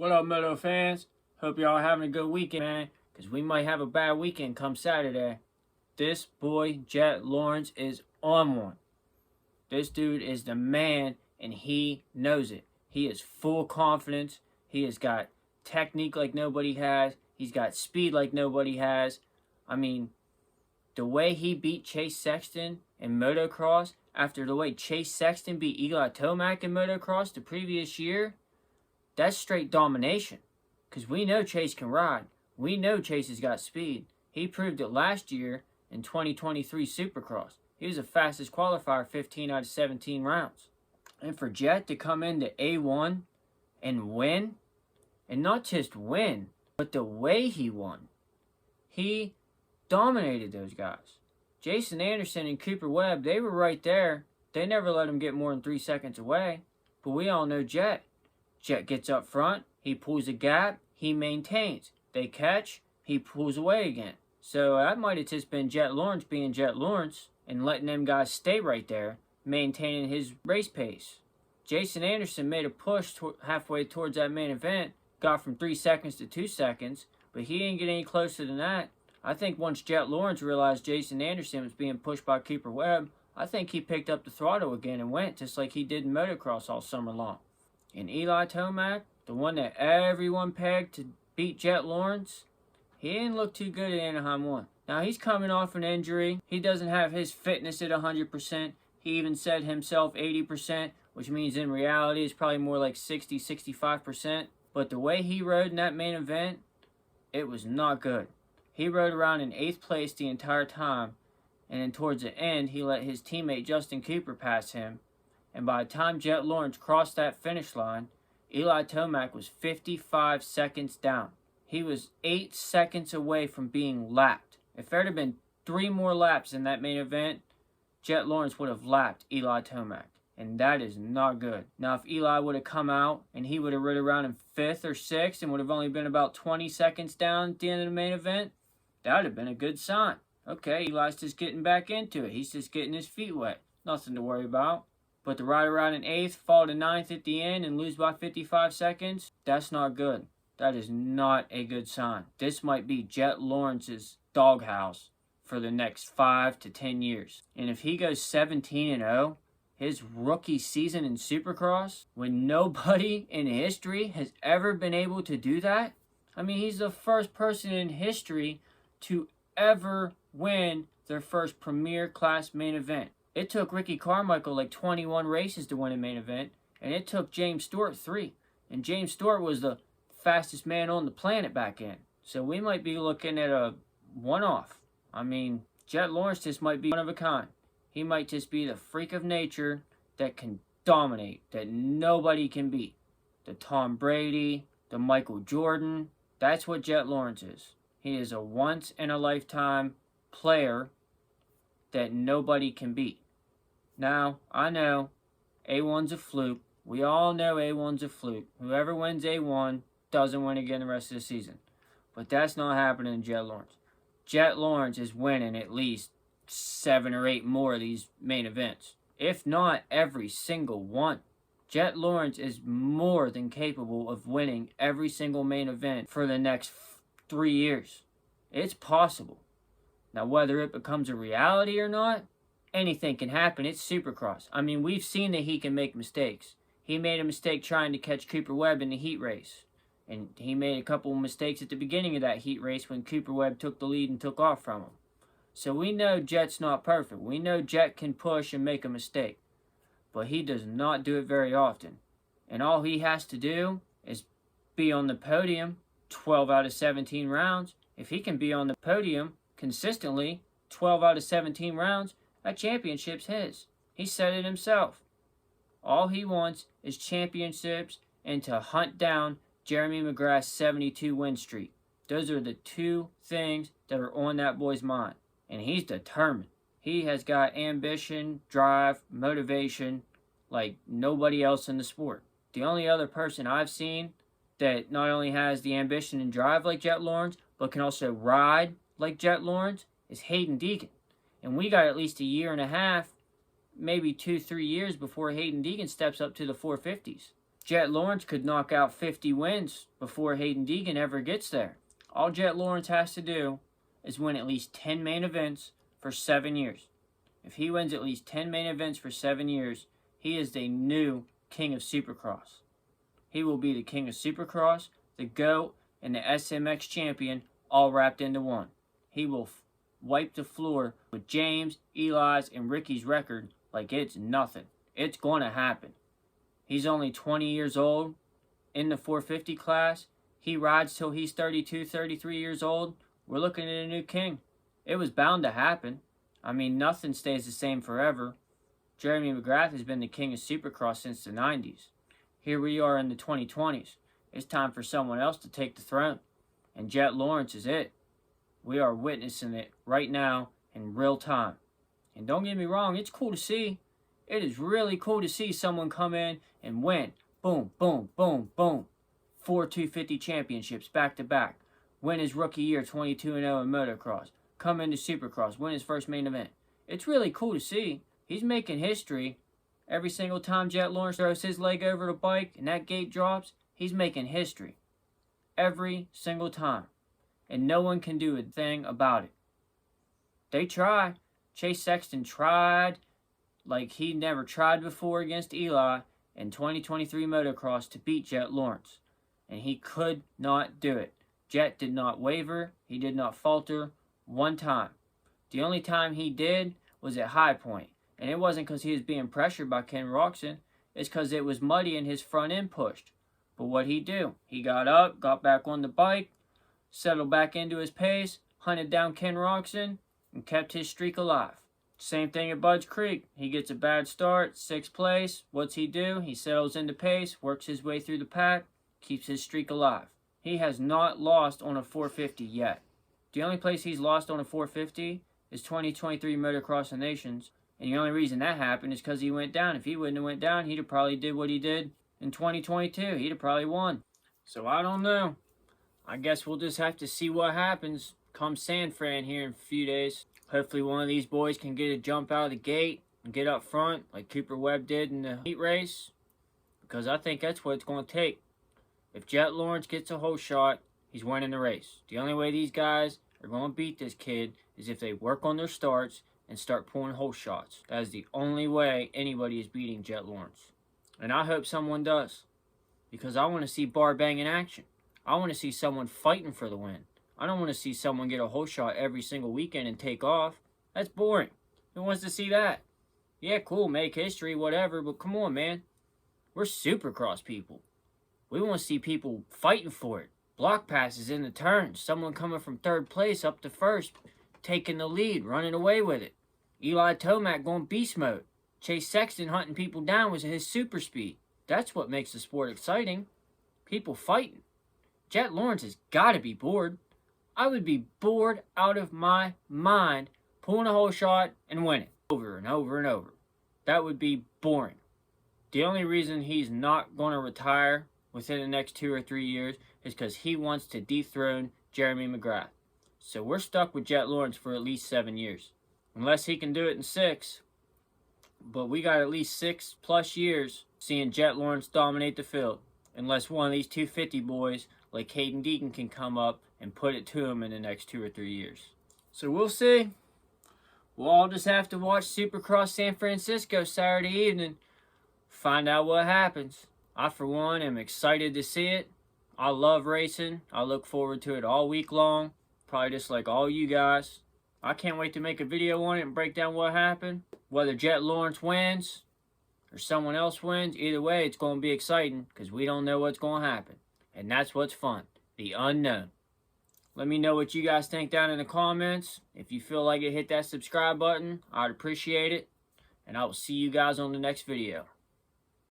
What up, Moto fans? Hope y'all having a good weekend, man, because we might have a bad weekend come Saturday. This boy, Jett Lawrence, is on one. This dude is the man, and he knows it. He is full confidence. He has got technique like nobody has. He's got speed like nobody has. I mean, the way he beat Chase Sexton in motocross, after the way Chase Sexton beat Eli Tomac in motocross the previous year, that's straight domination. Because we know Chase can ride. We know Chase has got speed. He proved it last year in 2023 Supercross. He was the fastest qualifier 15 out of 17 rounds. And for Jett to come into A1 and win, and not just win, but the way he won, he dominated those guys. Jason Anderson and Cooper Webb, they were right there. They never let him get more than 3 seconds away. But we all know Jett. Jett gets up front, he pulls a gap, he maintains. They catch, he pulls away again. So that might have just been Jett Lawrence being Jett Lawrence and letting them guys stay right there, maintaining his race pace. Jason Anderson made a push halfway towards that main event, got from 3 seconds to 2 seconds, but he didn't get any closer than that. I think once Jett Lawrence realized Jason Anderson was being pushed by Cooper Webb, I think he picked up the throttle again and went, just like he did in motocross all summer long. And Eli Tomac, the one that everyone pegged to beat Jett Lawrence, he didn't look too good at Anaheim 1. Now, he's coming off an injury. He doesn't have his fitness at 100%. He even said himself 80%, which means in reality it's probably more like 60, 65%. But the way he rode in that main event, it was not good. He rode around in 8th place the entire time, and then towards the end, he let his teammate Justin Cooper pass him. And by the time Jett Lawrence crossed that finish line, Eli Tomac was 55 seconds down. He was 8 seconds away from being lapped. If there had been 3 more laps in that main event, Jett Lawrence would have lapped Eli Tomac. And that is not good. Now, if Eli would have come out and he would have ridden around in 5th or 6th and would have only been about 20 seconds down at the end of the main event, that would have been a good sign. Okay, Eli's just getting back into it. He's just getting his feet wet. Nothing to worry about. But to ride around in 8th, fall to 9th at the end, and lose by 55 seconds, that's not good. That is not a good sign. This might be Jett Lawrence's doghouse for the next 5 to 10 years. And if he goes 17-0, his rookie season in Supercross, when nobody in history has ever been able to do that, I mean, he's the first person in history to ever win their first Premier Class main event. It took Ricky Carmichael like 21 races to win a main event, and it took James Stewart 3. And James Stewart was the fastest man on the planet back then. So we might be looking at a one-off. I mean, Jett Lawrence just might be one of a kind. He might just be the freak of nature that can dominate, that nobody can beat. The Tom Brady, the Michael Jordan, that's what Jett Lawrence is. He is a once-in-a-lifetime player that nobody can beat. Now, I know A1's a fluke. We all know A1's a fluke. Whoever wins A1 doesn't win again the rest of the season. But that's not happening to Jett Lawrence. Jett Lawrence is winning at least 7 or 8 more of these main events. If not every single one. Jett Lawrence is more than capable of winning every single main event for the next 3 years. It's possible. Now, whether it becomes a reality or not, anything can happen. It's Supercross. I mean, we've seen that he can make mistakes. He made a mistake trying to catch Cooper Webb in the heat race. And he made a couple of mistakes at the beginning of that heat race when Cooper Webb took the lead and took off from him. So we know Jett's not perfect. We know Jett can push and make a mistake. But he does not do it very often. And all he has to do is be on the podium 12 out of 17 rounds. If he can be on the podium consistently 12 out of 17 rounds, that championship's his. He said it himself. All he wants is championships and to hunt down Jeremy McGrath's 72 win streak. Those are the 2 things that are on that boy's mind. And he's determined. He has got ambition, drive, motivation like nobody else in the sport. The only other person I've seen that not only has the ambition and drive like Jett Lawrence, but can also ride like Jett Lawrence is Hayden Deegan. And we got at least a year and a half, maybe 2-3 years before Hayden Deegan steps up to the 450s. Jett Lawrence could knock out 50 wins before Hayden Deegan ever gets there. All Jett Lawrence has to do is win at least 10 main events for 7 years. If he wins at least 10 main events for 7 years, he is the new king of Supercross. He will be the king of Supercross, the GOAT, and the SMX champion all wrapped into one. He will wipe the floor with James, Eli's, and Ricky's record like it's nothing. It's going to happen. He's only 20 years old in the 450 class. He rides till he's 32, 33 years old. We're looking at a new king. It was bound to happen. I mean, nothing stays the same forever. Jeremy McGrath has been the king of Supercross since the 90s. Here we are in the 2020s. It's time for someone else to take the throne. And Jett Lawrence is it. We are witnessing it right now in real time. And don't get me wrong, it's cool to see. It is really cool to see someone come in and win. Boom, boom, boom, boom. 4 250 championships back to back. Win his rookie year 22-0 in motocross. Come into Supercross. Win his first main event. It's really cool to see. He's making history. Every single time Jett Lawrence throws his leg over the bike and that gate drops, he's making history. Every single time. And no one can do a thing about it. They try. Chase Sexton tried like he never tried before against Eli in 2023 motocross to beat Jett Lawrence. And he could not do it. Jett did not waver. He did not falter one time. The only time he did was at High Point. And it wasn't because he was being pressured by Ken Roczen. It's because it was muddy and his front end pushed. But what'd he do? He got up, got back on the bike, settled back into his pace, hunted down Ken Roczen, and kept his streak alive. Same thing at Budds Creek. He gets a bad start, 6th place. What's he do? He settles into pace, works his way through the pack, keeps his streak alive. He has not lost on a 450 yet. The only place he's lost on a 450 is 2023 Motocross of Nations. And the only reason that happened is because he went down. If he wouldn't have went down, he'd have probably did what he did in 2022. He'd have probably won. So I don't know. I guess we'll just have to see what happens come San Fran here in a few days. Hopefully one of these boys can get a jump out of the gate and get up front like Cooper Webb did in the heat race. Because I think that's what it's going to take. If Jett Lawrence gets a whole shot, he's winning the race. The only way these guys are going to beat this kid is if they work on their starts and start pulling whole shots. That is the only way anybody is beating Jett Lawrence. And I hope someone does. Because I want to see bar banging action. I want to see someone fighting for the win. I don't want to see someone get a whole shot every single weekend and take off. That's boring. Who wants to see that? Yeah, cool, make history, whatever, but come on, man. We're Supercross people. We want to see people fighting for it. Block passes in the turns. Someone coming from 3rd place up to 1st, taking the lead, running away with it. Eli Tomac going beast mode. Chase Sexton hunting people down with his super speed. That's what makes the sport exciting. People fighting. Jett Lawrence has got to be bored. I would be bored out of my mind pulling a whole shot and winning over and over and over. That would be boring. The only reason he's not going to retire within the next 2 or 3 years is because he wants to dethrone Jeremy McGrath. So we're stuck with Jett Lawrence for at least 7 years. Unless he can do it in 6. But we got at least 6+ years seeing Jett Lawrence dominate the field. Unless one of these 250 boys like Hayden Deegan can come up and put it to him in the next 2 or 3 years. So we'll see. We'll all just have to watch Supercross San Francisco Saturday evening. Find out what happens. I, for one, am excited to see it. I love racing. I look forward to it all week long. Probably just like all you guys. I can't wait to make a video on it and break down what happened. Whether Jett Lawrence wins or someone else wins, either way, it's going to be exciting because we don't know what's going to happen. And that's what's fun. The unknown. Let me know what you guys think down in the comments. If you feel like it, hit that subscribe button. I'd appreciate it. And I will see you guys on the next video.